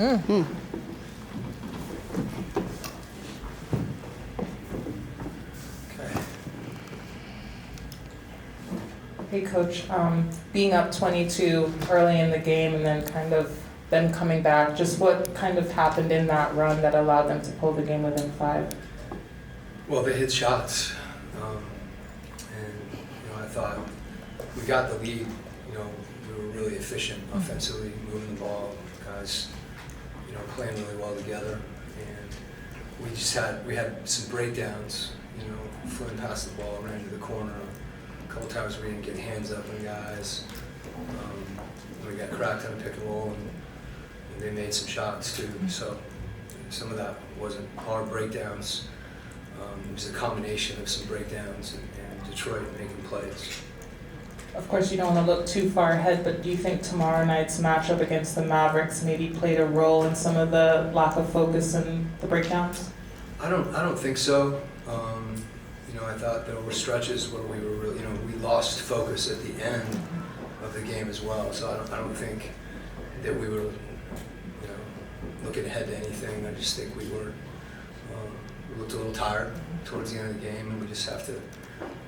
Okay. Hey, Coach. Being up 22 early in the game and then kind of them coming back, just what kind of happened in that run that allowed them to pull the game within 5? Well, they hit shots, and I thought we got the lead. We were really efficient offensively, moving the ball, guys, playing really well together, and we had some breakdowns. Flynn passed the ball, ran into the corner. A couple times we didn't get hands up on guys. We got cracked on a pick and roll, and they made some shots too. So some of that wasn't our breakdowns. It was a combination of some breakdowns and Detroit making plays. Of course, you don't want to look too far ahead, but do you think tomorrow night's matchup against the Mavericks maybe played a role in some of the lack of focus and the breakdowns? I don't think so. I thought there were stretches where we were really, we lost focus at the end of the game as well. So I don't think that we were, looking ahead to anything. I just think we looked a little tired towards the end of the game, and we just have to.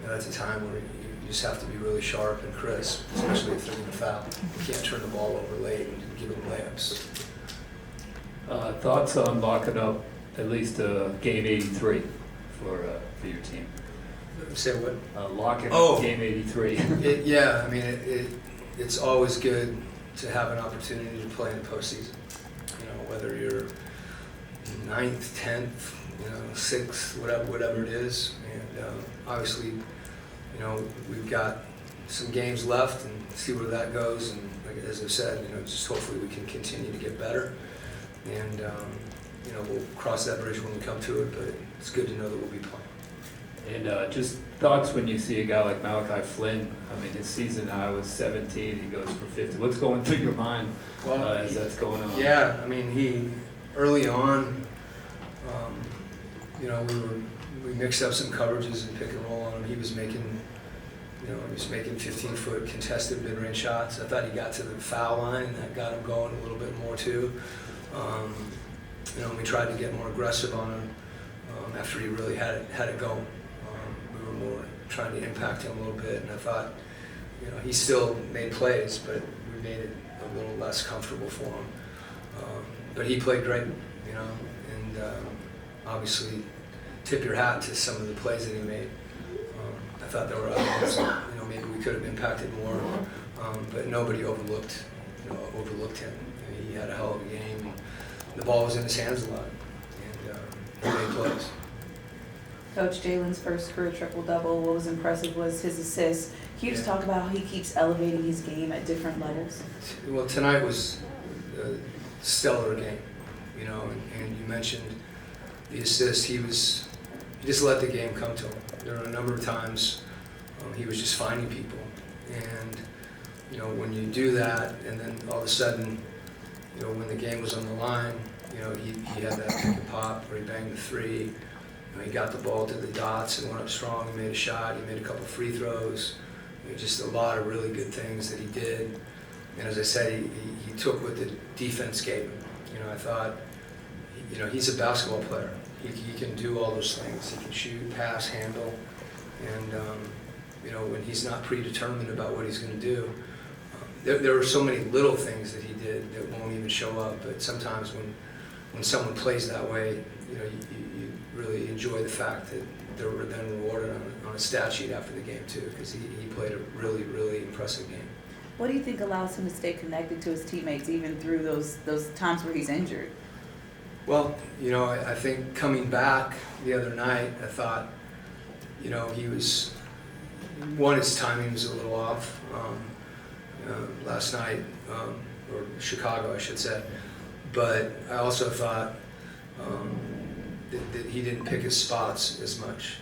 That's a time where you just have to be really sharp and crisp, especially if they're going to foul. You can't turn the ball over late and give them layups. Thoughts on locking up at least game 83 for your team? Say what? Locking up game 83. It's always good to have an opportunity to play in the postseason. Whether you're 9th, 10th, 6th, whatever it is. And obviously, we've got some games left and see where that goes. And like, as I've said, just hopefully we can continue to get better. And, we'll cross that bridge when we come to it, but it's good to know that we'll be playing. And just thoughts when you see a guy like Malachi Flynn. I mean, his season high was 17. He goes for 50. What's going through your mind as that's going on? Yeah, he early on, we mixed up some coverages and pick and roll on him. He was making 15-foot contested mid-range shots. I thought he got to the foul line, and that got him going a little bit more too. We tried to get more aggressive on him after he really had it going. We were more trying to impact him a little bit, and I thought, he still made plays, but we made it a little less comfortable for him. But he played great, and obviously tip your hat to some of the plays that he made. I thought there were other ones that, maybe we could have impacted more, but nobody overlooked him. He had a hell of a game. The ball was in his hands a lot, and he made plays. Coach, Jalen's first career triple-double. What was impressive was his assists. Can you just talk about how he keeps elevating his game at different levels? Well, tonight was a stellar game, and you mentioned the assist. He just let the game come to him. There were a number of times he was just finding people, and when you do that, and then all of a sudden, when the game was on the line, he had that pick and pop where he banged the three. He got the ball to the dots and went up strong. He made a shot. He made a couple free throws. Just a lot of really good things that he did. And as I said, he took what the defense gave him. I thought, he's a basketball player. He can do all those things. He can shoot, pass, handle. And, when he's not predetermined about what he's going to do, there are so many little things that he did that won't even show up. But sometimes when someone plays that way, you really enjoy the fact that they were then rewarded on a stat sheet after the game too, because he played a really, really impressive game. What do you think allows him to stay connected to his teammates even through those times where he's injured? Well, I think coming back the other night, I thought, he was, his timing was a little off. Last night, or Chicago, I should say. But I also thought that he didn't pick his spots as much.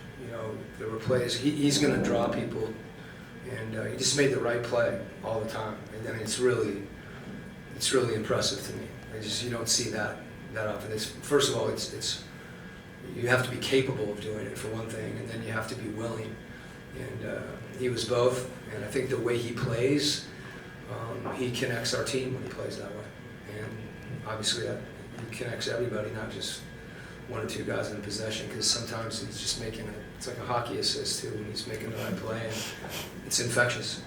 There were plays. He's going to draw people, and he just made the right play all the time. And it's really impressive to me. You don't see that often. First of all, it's you have to be capable of doing it for one thing, and then you have to be willing. And he was both. And I think the way he plays, he connects our team when he plays that way. And obviously he connects everybody, not just one or two guys in possession, because sometimes he's just making it's like a hockey assist too, when he's making the right play, and it's infectious.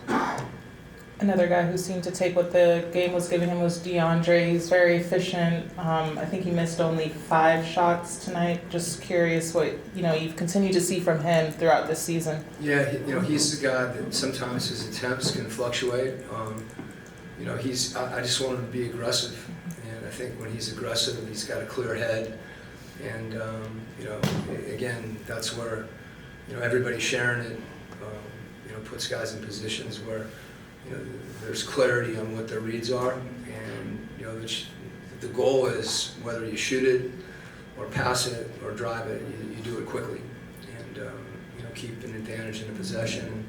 Another guy who seemed to take what the game was giving him was DeAndre. He's very efficient. I think he missed only 5 shots tonight. Just curious what you've continued to see from him throughout this season. Yeah, he's the guy that sometimes his attempts can fluctuate. I just want him to be aggressive, and I think when he's aggressive, he's got a clear head, and again, that's where everybody sharing it, puts guys in positions where there's clarity on what their reads are, and the goal is whether you shoot it or pass it or drive it, you do it quickly, and keep an advantage in the possession.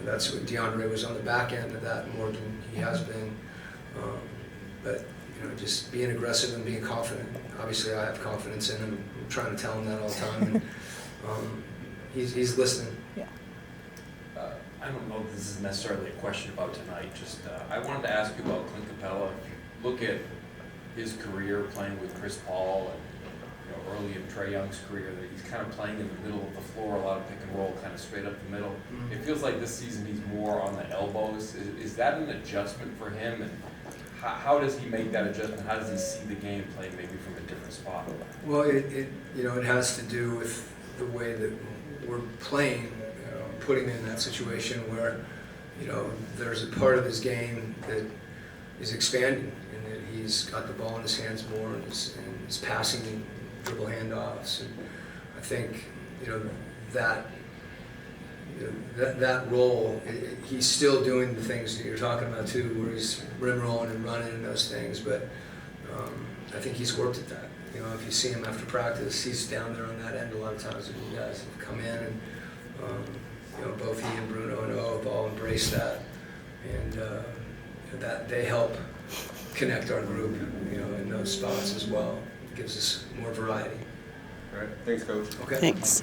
That's what DeAndre was on the back end of that more than he has been. But just being aggressive and being confident. Obviously, I have confidence in him. I'm trying to tell him that all the time, and he's listening. Yeah. I don't know if this is necessarily a question about tonight. Just I wanted to ask you about Clint Capella. If you look at his career playing with Chris Paul and early in Trae Young's career, that he's kind of playing in the middle of the floor, a lot of pick and roll, kind of straight up the middle. Mm-hmm. It feels like this season he's more on the elbows. Is that an adjustment for him? And how does he make that adjustment? How does he see the game playing maybe from a different spot? Well, it has to do with the way that we're playing, putting him in that situation where there's a part of his game that is expanding, and that he's got the ball in his hands more, and he's passing and dribble handoffs, and I think that role, he's still doing the things that you're talking about too, where he's rim rolling and running and those things, but I think he's worked at that. If you see him after practice, he's down there on that end a lot of times, and you guys have come in, and both he and Bruno and O have all embraced that, and that they help connect our group, in those spots as well. It gives us more variety. All right, thanks, Coach. Okay. Thanks.